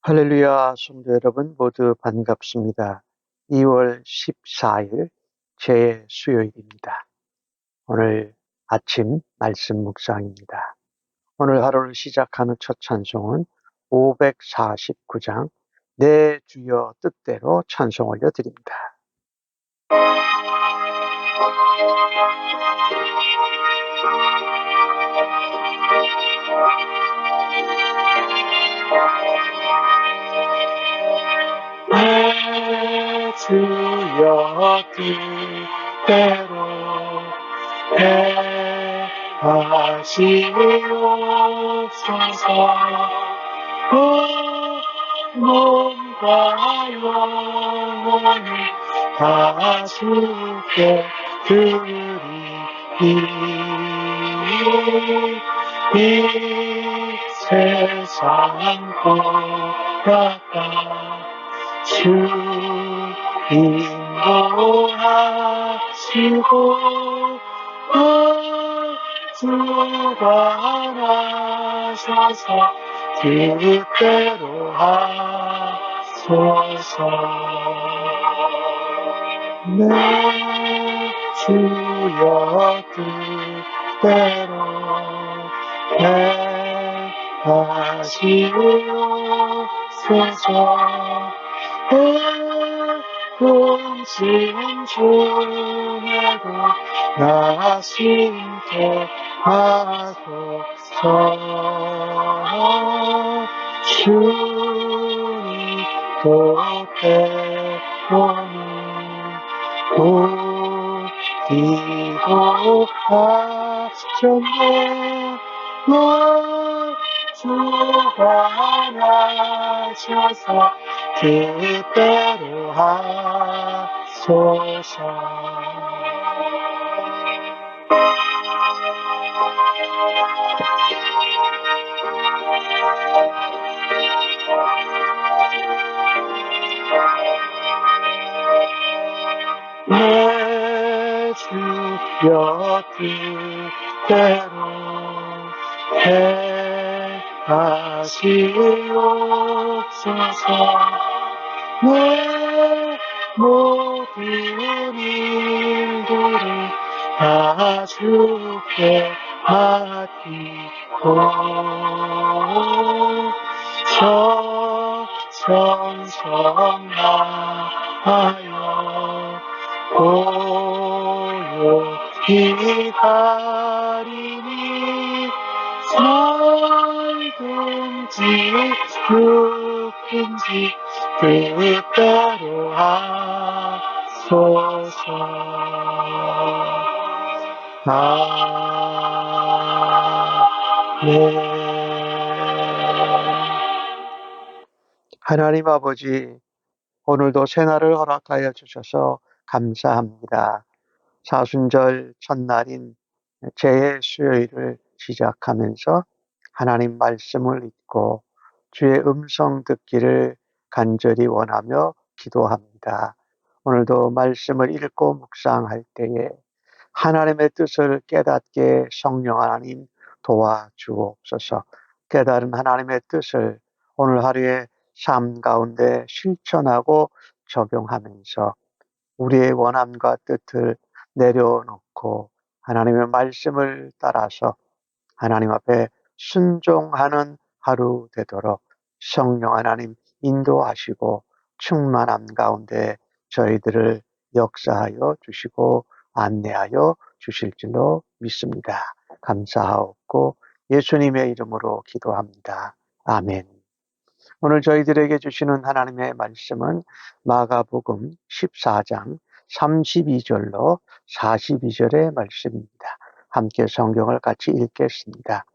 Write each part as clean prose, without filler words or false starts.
할렐루야, 성도 여러분 모두 반갑습니다. 2월 14일 수요일입니다. 오늘 아침 말씀 묵상입니다. 오늘 하루를 시작하는 첫 찬송은 549장 내 주여 뜻대로 찬송 올려드립니다. 내 주여 뜻대로 하시옵소서. 몸과 영혼을 다 주께 드리니 이 세상 돌아가 주 인도하시고 주관하셔서 뜻대로 하소서. 내 주여 뜻대로 하시옵소서. 음식 중에도 나 심게 하소서. 주님 도때로는 오기도 하셨네. 주관하셔서 뜻대로 하소서. 내 주여 뜻대로 하시옵소서. 내 모든 일들을 다 주께 맡기고 천천하여 고요히 가리니 살든지 죽든지 뜻대로 하소서. 아멘. 하나님 아버지, 오늘도 새날을 허락하여 주셔서 감사합니다. 사순절 첫날인 수요일을 시작하면서 하나님 말씀을 읽고 주의 음성 듣기를 간절히 원하며 기도합니다. 오늘도 말씀을 읽고 묵상할 때에 하나님의 뜻을 깨닫게 성령 하나님 도와주옵소서. 깨달은 하나님의 뜻을 오늘 하루의 삶 가운데 실천하고 적용하면서 우리의 원함과 뜻을 내려놓고 하나님의 말씀을 따라서 하나님 앞에 순종하는 하루 되도록 성령 하나님 인도하시고 충만함 가운데 저희들을 역사하여 주시고 안내하여 주실 줄로 믿습니다. 감사하옵고 예수님의 이름으로 기도합니다. 아멘. 오늘 저희들에게 주시는 하나님의 말씀은 마가복음 14장 32절로 42절의 말씀입니다. 함께 성경을 같이 읽겠습니다.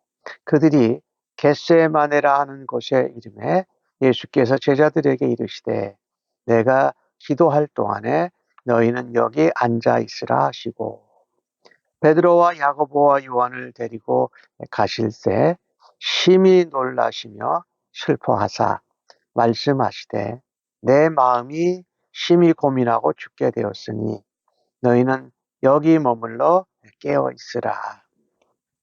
그들이 겟세마네라 하는 곳에 이름에 예수께서 제자들에게 이르시되 내가 기도할 동안에 너희는 여기 앉아 있으라 하시고 베드로와 야고보와 요한을 데리고 가실새 심히 놀라시며 슬퍼하사 말씀하시되 내 마음이 심히 고민하고 죽게 되었으니 너희는 여기 머물러 깨어 있으라.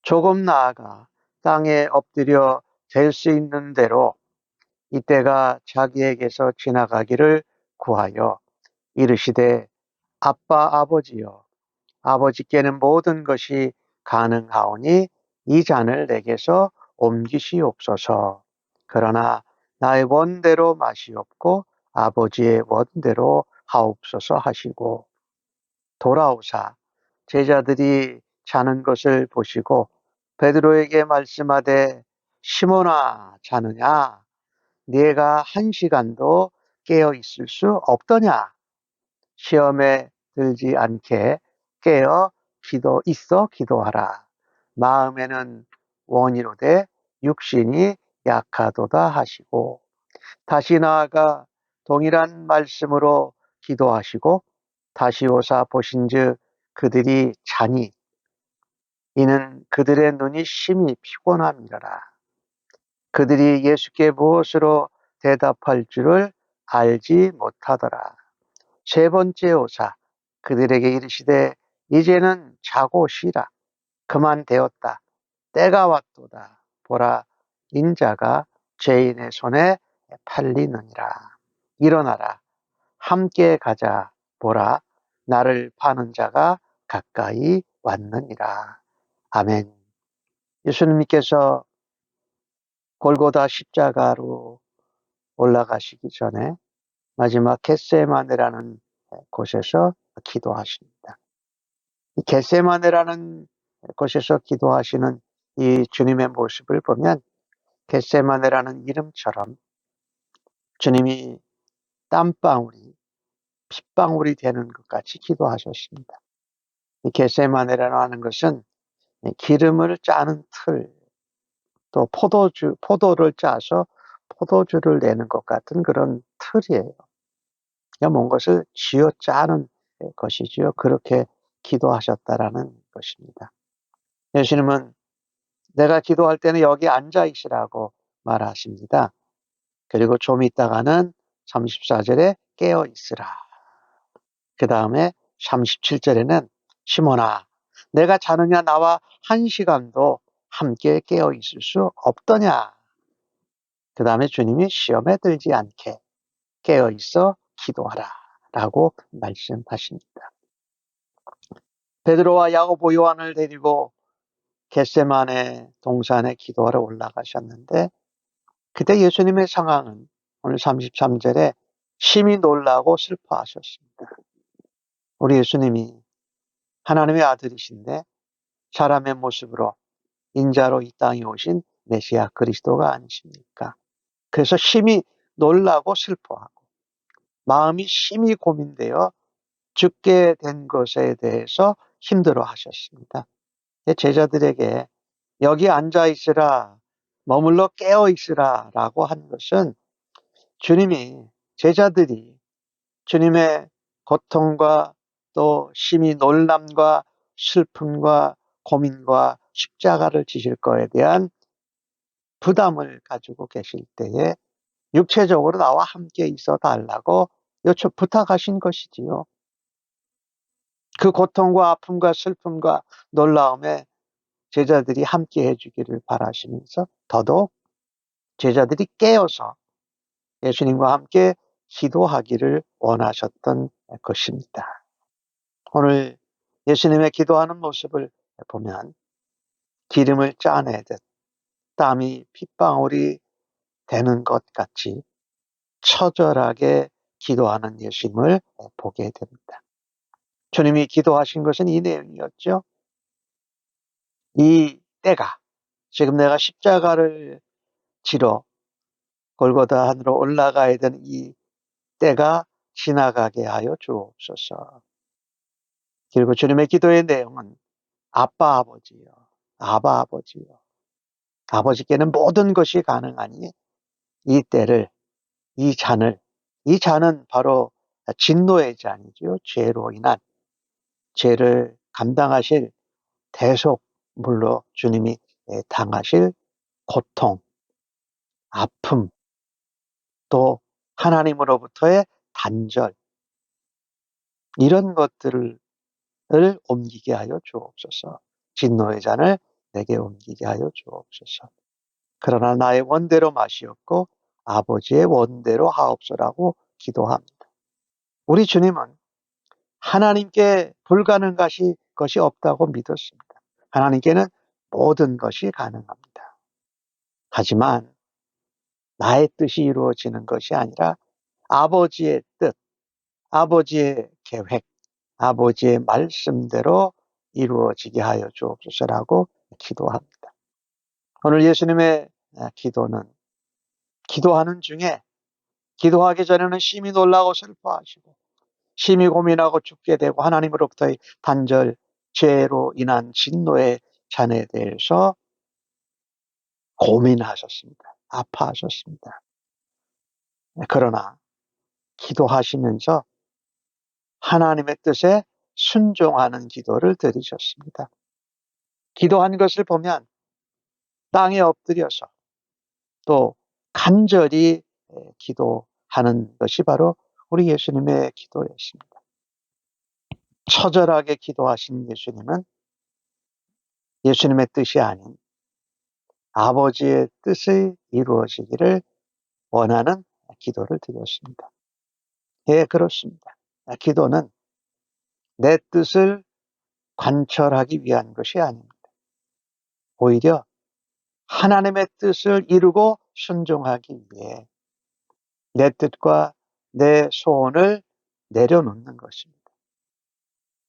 조금 나아가 땅에 엎드려 될 수 있는 대로 이때가 자기에게서 지나가기를 구하여 이르시되 아빠 아버지여 아버지께는 모든 것이 가능하오니 이 잔을 내게서 옮기시옵소서. 그러나 나의 원대로 마시옵고 아버지의 원대로 하옵소서 하시고 돌아오사 제자들이 자는 것을 보시고 베드로에게 말씀하되 시몬아 자느냐 네가 1시간도 깨어 있을 수 없더냐 시험에 들지 않게 깨어 기도하라. 마음에는 원이로되 육신이 약하도다 하시고 다시 나아가 동일한 말씀으로 기도하시고 다시 오사 보신즉 그들이 자니 이는 그들의 눈이 심히 피곤함이라. 그들이 예수께 무엇으로 대답할 줄을 알지 못하더라. 세 번째 오사 그들에게 이르시되 이제는 자고 쉬라. 그만 되었다. 때가 왔도다. 보라 인자가 죄인의 손에 팔리느니라. 일어나라. 함께 가자. 보라 나를 파는 자가 가까이 왔느니라. 아멘. 예수님께서 골고다 십자가로 올라가시기 전에 마지막 겟세마네라는 곳에서 기도하십니다. 이 겟세마네라는 곳에서 기도하시는 이 주님의 모습을 보면 겟세마네라는 이름처럼 주님이 땀방울이 핏방울이 되는 것 같이 기도하셨습니다. 이 겟세마네라는 것은 기름을 짜는 틀, 또 포도를 짜서 포도주를 내는 것 같은 그런 틀이에요. 뭔 것을 쥐어 짜는 것이지요. 그렇게 기도하셨다라는 것입니다. 예수님은 내가 기도할 때는 여기 앉아 있으라고 말하십니다. 그리고 좀 있다가는 34절에 깨어 있으라. 그 다음에 37절에는 시몬아 내가 자느냐 나와 1시간도 함께 깨어 있을 수 없더냐. 그 다음에 주님이 시험에 들지 않게 깨어 있어 기도하라 라고 말씀하십니다. 베드로와 야고보 요한을 데리고 겟세마네 동산에 기도하러 올라가셨는데 그때 예수님의 상황은 오늘 33절에 심히 놀라고 슬퍼하셨습니다. 우리 예수님이 하나님의 아들이신데 사람의 모습으로 인자로 이 땅에 오신 메시아 그리스도가 아니십니까? 그래서 심히 놀라고 슬퍼하고 마음이 심히 고민되어 죽게 된 것에 대해서 힘들어 하셨습니다. 제자들에게 여기 앉아 있으라, 머물러 깨어 있으라 라고 한 것은 주님이 제자들이 주님의 고통과 또 심히 놀람과 슬픔과 고민과 십자가를 지실 거에 대한 부담을 가지고 계실 때에 육체적으로 나와 함께 있어 달라고 부탁하신 것이지요. 그 고통과 아픔과 슬픔과 놀라움에 제자들이 함께 해주기를 바라시면서 더더욱 제자들이 깨어서 예수님과 함께 기도하기를 원하셨던 것입니다. 오늘 예수님의 기도하는 모습을 보면 기름을 짜내듯 땀이 핏방울이 되는 것 같이 처절하게 기도하는 예수님을 보게 됩니다. 주님이 기도하신 것은 이 내용이었죠. 이 때가 지금 내가 십자가를 지러 골고다 하늘로 올라가야 되는 이 때가 지나가게 하여 주옵소서. 그리고 주님의 기도의 내용은 아빠 아버지요. 아바 아버지요. 아버지께는 모든 것이 가능하니 이 때를 이 잔은 바로 진노의 잔이죠. 죄로 인한 죄를 감당하실 대속물로 주님이 당하실 고통, 아픔, 또 하나님으로부터의 단절 이런 것들을 옮기게 하여 주옵소서. 진노의 잔을 내게 옮기게 하여 주옵소서. 그러나 나의 원대로 마시옵고 아버지의 원대로 하옵소라고 기도합니다. 우리 주님은 하나님께 불가능한 것이 없다고 믿었습니다. 하나님께는 모든 것이 가능합니다. 하지만 나의 뜻이 이루어지는 것이 아니라 아버지의 뜻, 아버지의 계획, 아버지의 말씀대로 이루어지게 하여 주옵소서라고 기도합니다. 오늘 예수님의 기도는 기도하는 중에 기도하기 전에는 심히 놀라고 슬퍼하시고 심히 고민하고 죽게 되고 하나님으로부터의 단절, 죄로 인한 진노의 잔에 대해서 고민하셨습니다. 아파하셨습니다. 그러나 기도하시면서 하나님의 뜻에 순종하는 기도를 드리셨습니다. 기도한 것을 보면 땅에 엎드려서 또 간절히 기도하는 것이 바로 우리 예수님의 기도였습니다. 처절하게 기도하신 예수님은 예수님의 뜻이 아닌 아버지의 뜻이 이루어지기를 원하는 기도를 드렸습니다. 예, 그렇습니다. 기도는 내 뜻을 관철하기 위한 것이 아닙니다. 오히려 하나님의 뜻을 이루고 순종하기 위해 내 뜻과 내 소원을 내려놓는 것입니다.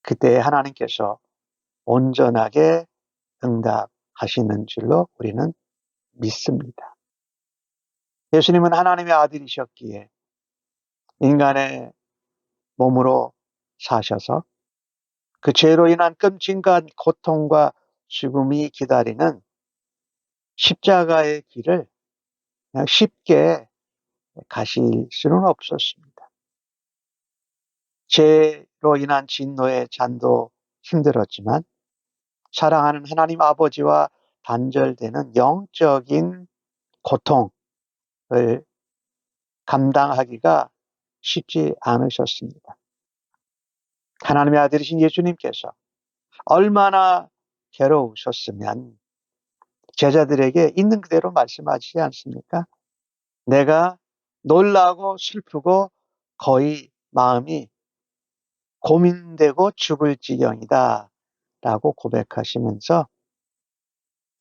그때 하나님께서 온전하게 응답하시는 줄로 우리는 믿습니다. 예수님은 하나님의 아들이셨기에 인간의 몸으로 사셔서 그 죄로 인한 끔찍한 고통과 죽음이 기다리는 십자가의 길을 그냥 쉽게 가실 수는 없었습니다. 죄로 인한 진노의 잔도 힘들었지만 사랑하는 하나님 아버지와 단절되는 영적인 고통을 감당하기가 쉽지 않으셨습니다. 하나님의 아들이신 예수님께서 얼마나 괴로우셨으면 제자들에게 있는 그대로 말씀하시지 않습니까? 내가 놀라고 슬프고 거의 마음이 고민되고 죽을 지경이다 라고 고백하시면서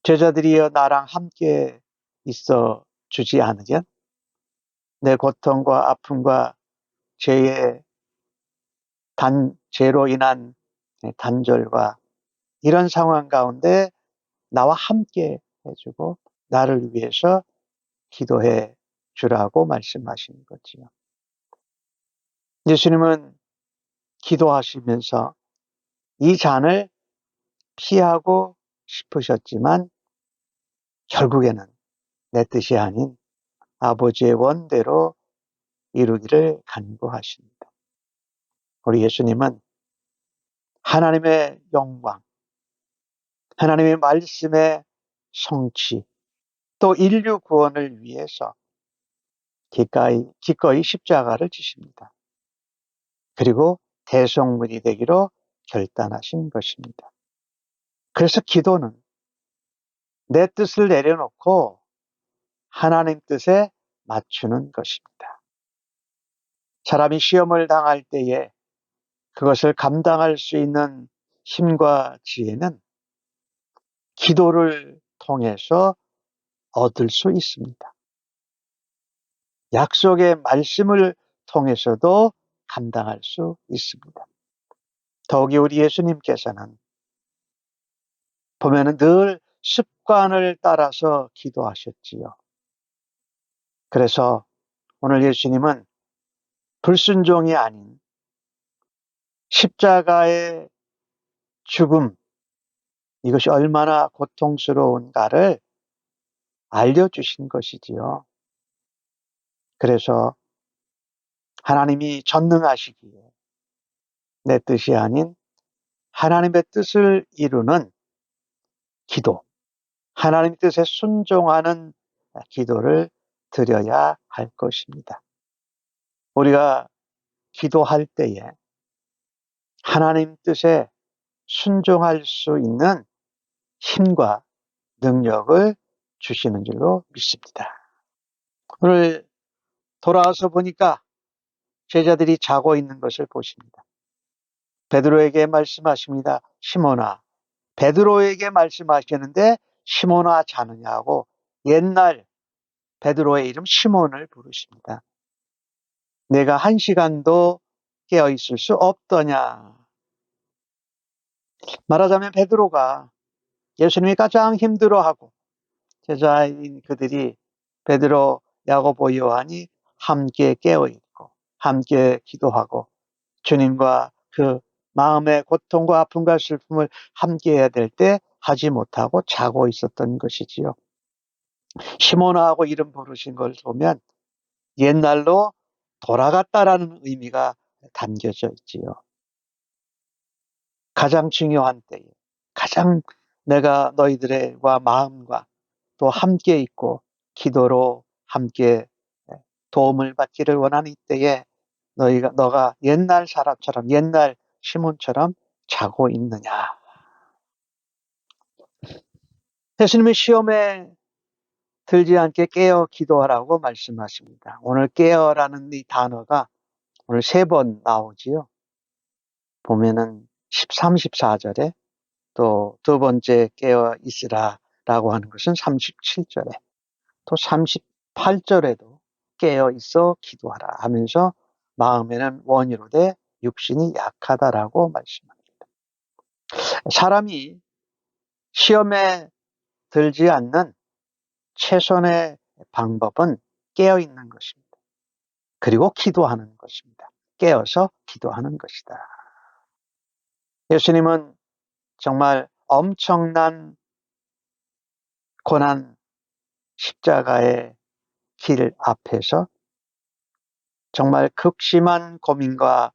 제자들이여 나랑 함께 있어 주지 않으면 내 고통과 아픔과 죄로 인한 단절과 이런 상황 가운데 나와 함께 해주고 나를 위해서 기도해 주라고 말씀하시는 거지요. 예수님은 기도하시면서 이 잔을 피하고 싶으셨지만 결국에는 내 뜻이 아닌 아버지의 원대로 이루기를 간구하십니다. 우리 예수님은 하나님의 영광, 하나님의 말씀의 성취, 또 인류 구원을 위해서 기꺼이 십자가를 지십니다. 그리고 대속물이 되기로 결단하신 것입니다. 그래서 기도는 내 뜻을 내려놓고 하나님 뜻에 맞추는 것입니다. 사람이 시험을 당할 때에 그것을 감당할 수 있는 힘과 지혜는 기도를 통해서 얻을 수 있습니다. 약속의 말씀을 통해서도 감당할 수 있습니다. 더욱이 우리 예수님께서는 보면은 늘 습관을 따라서 기도하셨지요. 그래서 오늘 예수님은 불순종이 아닌 십자가의 죽음, 이것이 얼마나 고통스러운가를 알려주신 것이지요. 그래서 하나님이 전능하시기에 내 뜻이 아닌 하나님의 뜻을 이루는 기도, 하나님 뜻에 순종하는 기도를 드려야 할 것입니다. 우리가 기도할 때에 하나님 뜻에 순종할 수 있는 힘과 능력을 주시는 줄로 믿습니다. 오늘 돌아와서 보니까 제자들이 자고 있는 것을 보십니다. 베드로에게 말씀하십니다. 시몬아, 베드로에게 말씀하시는데 시몬아 자느냐고 옛날 베드로의 이름 시몬을 부르십니다. 내가 1시간도 깨어 있을 수 없더냐. 말하자면 베드로가 예수님이 가장 힘들어하고 제자인 그들이 베드로, 야고보, 요한이 함께 깨어 있고 함께 기도하고 주님과 그 마음의 고통과 아픔과 슬픔을 함께 해야 될 때 하지 못하고 자고 있었던 것이지요. 시몬아하고 이름 부르신 걸 보면 옛날로 돌아갔다라는 의미가 담겨져 있지요. 가장 중요한 때에 가장 내가 너희들과 마음과 또 함께 있고 기도로 함께 도움을 받기를 원하는 때에 너가 옛날 사람처럼 옛날 시몬처럼 자고 있느냐. 예수님이 시험에 들지 않게 깨어 기도하라고 말씀하십니다. 오늘 깨어라는 이 단어가 오늘 3번 나오지요. 보면은 13, 14절에 또 두 번째 깨어 있으라라고 하는 것은 37절에 또 38절에도 깨어 있어 기도하라 하면서 마음에는 원이로되 육신이 약하다라고 말씀합니다. 사람이 시험에 들지 않는 최선의 방법은 깨어 있는 것입니다. 그리고 기도하는 것입니다. 깨어서 기도하는 것이다. 예수님은 정말 엄청난 고난 십자가의 길 앞에서 정말 극심한 고민과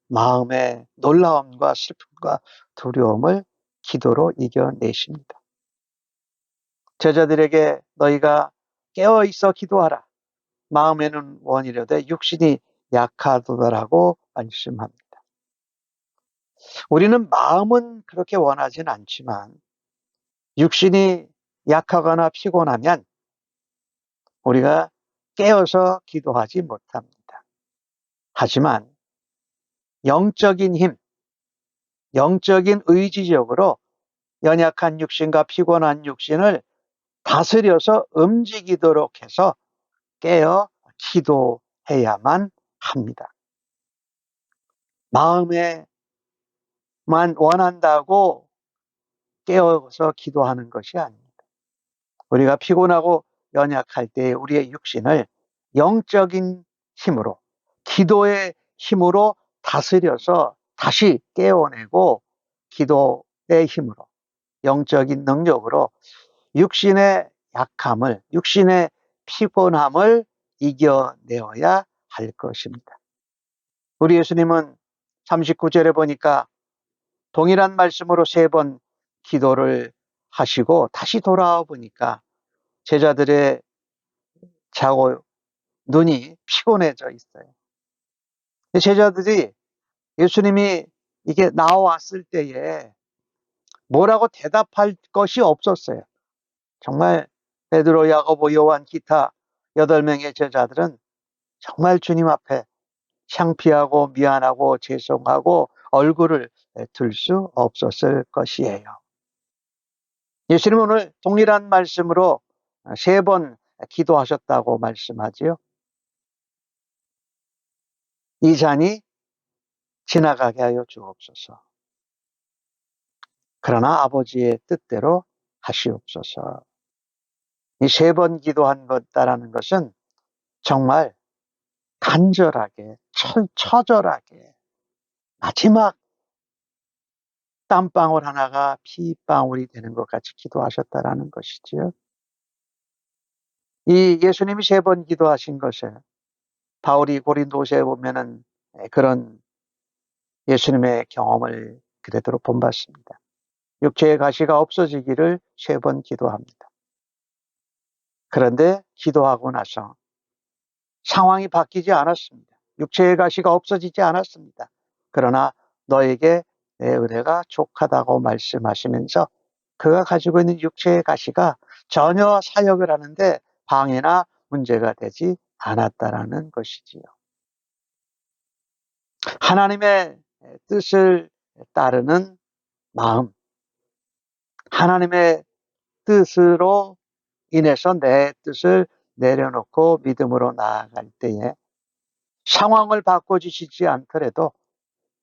마음의 놀라움과 슬픔과 두려움을 기도로 이겨내십니다. 제자들에게 너희가 깨어 있어 기도하라. 마음에는 원이로되 육신이 약하도다라고 말씀합니다. 우리는 마음은 그렇게 원하진 않지만 육신이 약하거나 피곤하면 우리가 깨어서 기도하지 못합니다. 하지만 영적인 힘, 영적인 의지적으로 연약한 육신과 피곤한 육신을 다스려서 움직이도록 해서 깨어 기도해야만 합니다. 마음에만 원한다고 깨어서 기도하는 것이 아닙니다. 우리가 피곤하고 연약할 때 우리의 육신을 영적인 힘으로, 기도의 힘으로 다스려서 다시 깨어내고 기도의 힘으로, 영적인 능력으로 육신의 약함을, 육신의 피곤함을 이겨내어야 할 것입니다. 우리 예수님은 39절에 보니까 동일한 말씀으로 3번 기도를 하시고 다시 돌아와 보니까 제자들의 자고 눈이 피곤해져 있어요. 제자들이 예수님이 이게 나왔을 때에 뭐라고 대답할 것이 없었어요. 정말 베드로, 야고보, 요한 기타 8명의 제자들은 정말 주님 앞에 창피하고 미안하고 죄송하고 얼굴을 들 수 없었을 것이에요. 예수님은 오늘 동일한 말씀으로 3번 기도하셨다고 말씀하지요. 이 잔이 지나가게 하여 주옵소서. 그러나 아버지의 뜻대로 하시옵소서. 이 3번 기도한 것다라는 것은 정말 간절하게, 처절하게 마지막 땀방울 하나가 피방울이 되는 것 같이 기도하셨다라는 것이지요. 이 예수님이 3번 기도하신 것에 바울이 고린도서에 보면은 그런 예수님의 경험을 그대로 본받습니다. 육체의 가시가 없어지기를 3번 기도합니다. 그런데 기도하고 나서 상황이 바뀌지 않았습니다. 육체의 가시가 없어지지 않았습니다. 그러나 너에게 내 은혜가 족하다고 말씀하시면서 그가 가지고 있는 육체의 가시가 전혀 사역을 하는데 방해나 문제가 되지 않았다라는 것이지요. 하나님의 뜻을 따르는 마음, 하나님의 뜻으로 인해서 내 뜻을 내려놓고 믿음으로 나아갈 때에 상황을 바꿔주시지 않더라도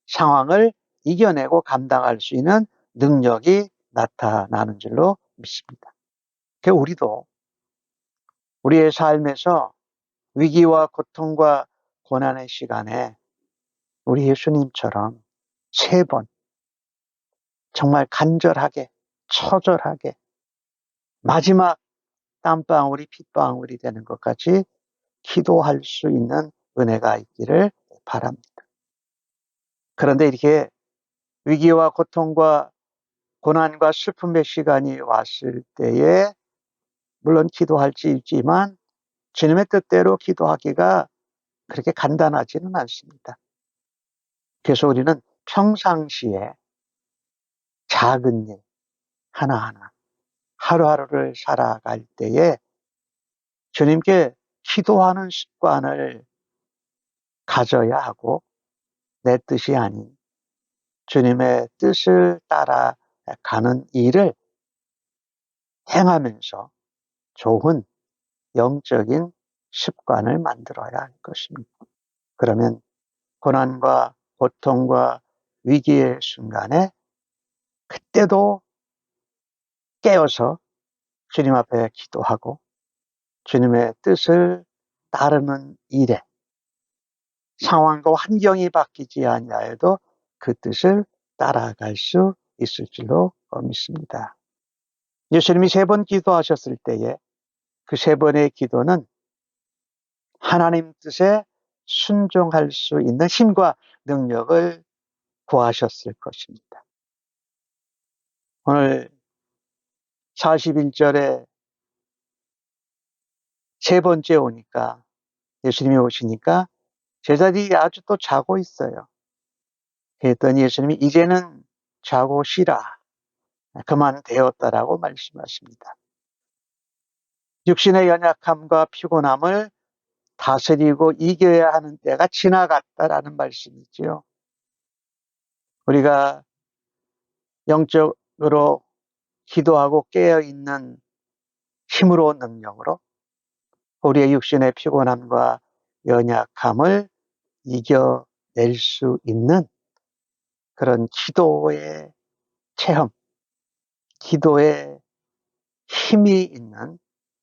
상황을 이겨내고 감당할 수 있는 능력이 나타나는 줄로 믿습니다. 우리도 우리의 삶에서 위기와 고통과 고난의 시간에 우리 예수님처럼 3번 정말 간절하게 처절하게 마지막 땀방울이 핏방울이 되는 것까지 기도할 수 있는 은혜가 있기를 바랍니다. 그런데 이렇게 위기와 고통과 고난과 슬픔의 시간이 왔을 때에 물론 기도할 수 있지만 주님의 뜻대로 기도하기가 그렇게 간단하지는 않습니다. 그래서 우리는 평상시에 작은 일 하나하나 하루하루를 살아갈 때에 주님께 기도하는 습관을 가져야 하고 내 뜻이 아닌 주님의 뜻을 따라가는 일을 행하면서 좋은 영적인 습관을 만들어야 할 것입니다. 그러면 고난과 고통과 위기의 순간에 그때도 깨어서 주님 앞에 기도하고 주님의 뜻을 따르는 일에 상황과 환경이 바뀌지 아니하여도 그 뜻을 따라갈 수 있을 줄로 믿습니다. 예수님이 3번 기도하셨을 때에 그 3번의 기도는 하나님 뜻에 순종할 수 있는 힘과 능력을 구하셨을 것입니다. 오늘 41절에 3번째 오니까 예수님이 오시니까 제자들이 아주 또 자고 있어요. 그랬더니 예수님이 이제는 자고 쉬라. 그만 되었다라고 말씀하십니다. 육신의 연약함과 피곤함을 다스리고 이겨야 하는 때가 지나갔다라는 말씀이지요. 우리가 영적으로 기도하고 깨어있는 힘으로 능력으로 우리의 육신의 피곤함과 연약함을 이겨낼 수 있는 그런 기도의 체험, 기도의 힘이 있는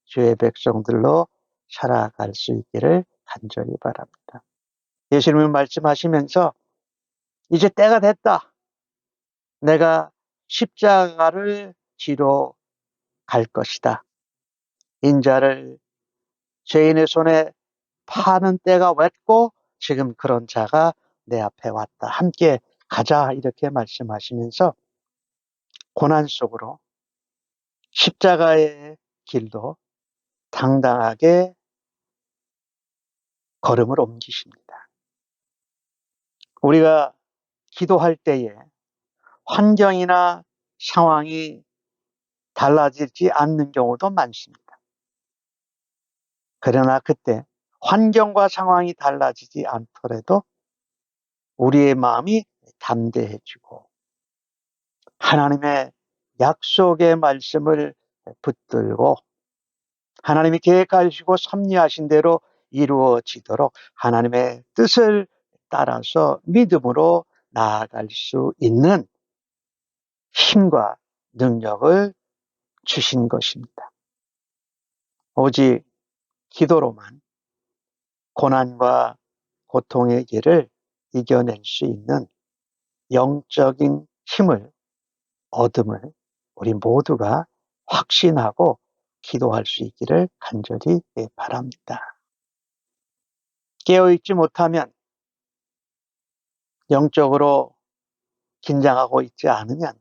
주의 백성들로 살아갈 수 있기를 간절히 바랍니다. 예수님은 말씀하시면서 이제 때가 됐다. 내가 십자가를 지러 갈 것이다. 인자를 죄인의 손에 파는 때가 왔고 지금 그런 자가 내 앞에 왔다. 함께 가자 이렇게 말씀하시면서 고난 속으로 십자가의 길도 당당하게 걸음을 옮기십니다. 우리가 기도할 때에 환경이나 상황이 달라지지 않는 경우도 많습니다. 그러나 그때 환경과 상황이 달라지지 않더라도 우리의 마음이 담대해지고 하나님의 약속의 말씀을 붙들고 하나님이 계획하시고 섭리하신 대로 이루어지도록 하나님의 뜻을 따라서 믿음으로 나아갈 수 있는 힘과 능력을 주신 것입니다. 오직 기도로만 고난과 고통의 길을 이겨낼 수 있는 영적인 힘을 얻음을 우리 모두가 확신하고 기도할 수 있기를 간절히 바랍니다. 깨어있지 못하면 영적으로 긴장하고 있지 않으면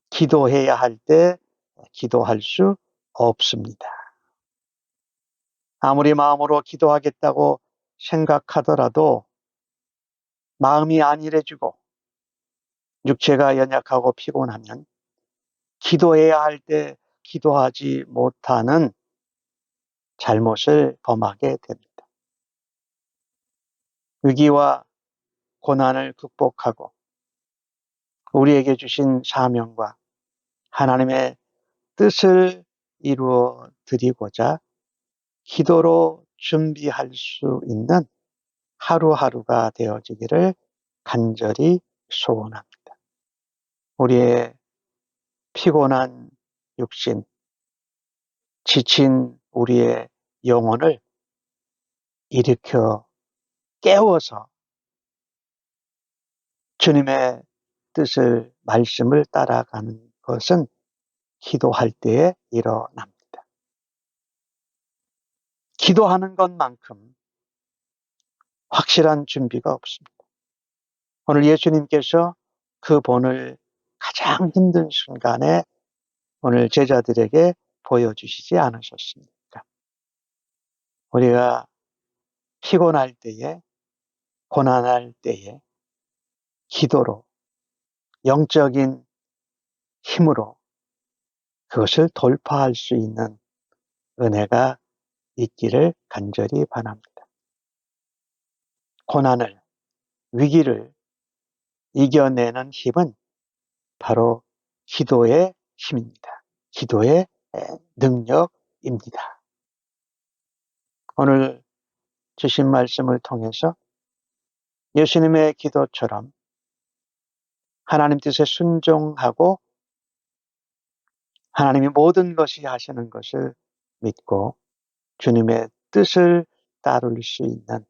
기도해야 할 때 기도할 수 없습니다. 아무리 마음으로 기도하겠다고 생각하더라도 마음이 안일해지고 육체가 연약하고 피곤하면 기도해야 할 때 기도하지 못하는 잘못을 범하게 됩니다. 위기와 고난을 극복하고 우리에게 주신 사명과 하나님의 뜻을 이루어 드리고자 기도로 준비할 수 있는 하루하루가 되어지기를 간절히 소원합니다. 우리의 피곤한 육신, 지친 우리의 영혼을 일으켜 깨워서 주님의 뜻을, 말씀을 따라가는 것은 기도할 때에 일어납니다. 기도하는 것만큼 확실한 준비가 없습니다. 오늘 예수님께서 그 본을 가장 힘든 순간에 오늘 제자들에게 보여주시지 않으셨습니까? 우리가 피곤할 때에, 고난할 때에 기도로, 영적인 힘으로 그것을 돌파할 수 있는 은혜가 있기를 간절히 바랍니다. 고난을, 위기를 이겨내는 힘은 바로 기도의 힘입니다. 기도의 능력입니다. 오늘 주신 말씀을 통해서 예수님의 기도처럼 하나님 뜻에 순종하고 하나님이 모든 것이 하시는 것을 믿고 주님의 뜻을 따를 수 있는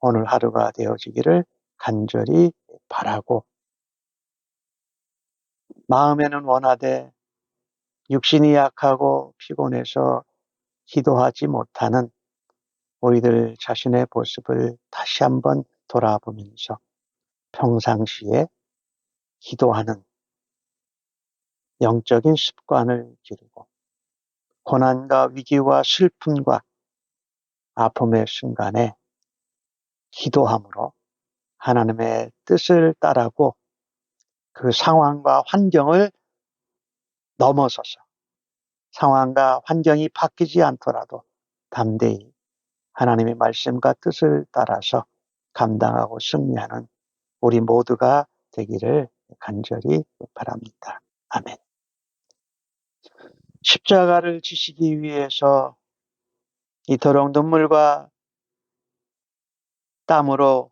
오늘 하루가 되어지기를 간절히 바라고, 마음에는 원하되 육신이 약하고 피곤해서 기도하지 못하는 우리들 자신의 모습을 다시 한번 돌아보면서 평상시에 기도하는 영적인 습관을 기르고 고난과 위기와 슬픔과 아픔의 순간에 기도함으로 하나님의 뜻을 따르고 그 상황과 환경을 넘어서서 상황과 환경이 바뀌지 않더라도 담대히 하나님의 말씀과 뜻을 따라서 감당하고 승리하는 우리 모두가 되기를 간절히 바랍니다. 아멘. 십자가를 지시기 위해서 이토록 눈물과 땀으로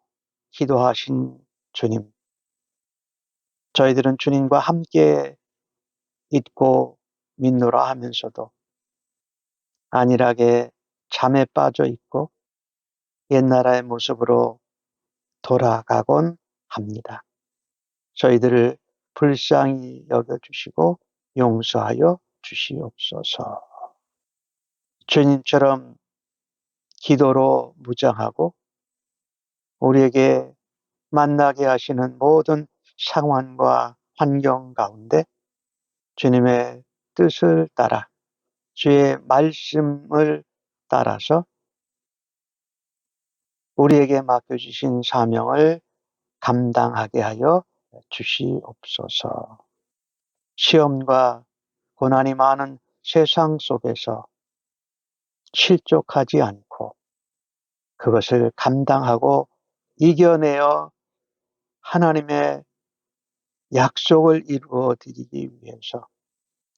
기도하신 주님, 저희들은 주님과 함께 있고 믿노라 하면서도 안일하게 잠에 빠져 있고 옛날의 모습으로 돌아가곤 합니다. 저희들을 불쌍히 여겨주시고 용서하여 주시옵소서. 주님처럼 기도로 무장하고 우리에게 만나게 하시는 모든 상황과 환경 가운데 주님의 뜻을 따라 주의 말씀을 따라서 우리에게 맡겨주신 사명을 감당하게 하여 주시옵소서. 시험과 고난이 많은 세상 속에서 실족하지 않고 그것을 감당하고 이겨내어 하나님의 약속을 이루어 드리기 위해서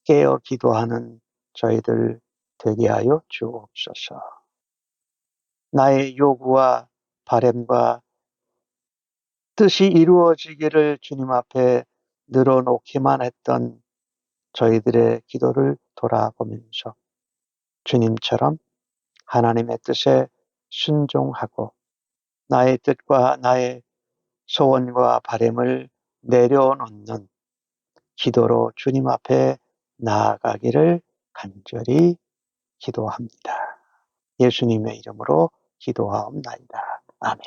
깨어 기도하는 저희들 되게 하여 주옵소서. 나의 요구와 바램과 뜻이 이루어지기를 주님 앞에 늘어놓기만 했던 저희들의 기도를 돌아보면서 주님처럼 하나님의 뜻에 순종하고 나의 뜻과 나의 소원과 바램을 내려놓는 기도로 주님 앞에 나아가기를 간절히 기도합니다. 예수님의 이름으로 기도하옵나이다. 아멘.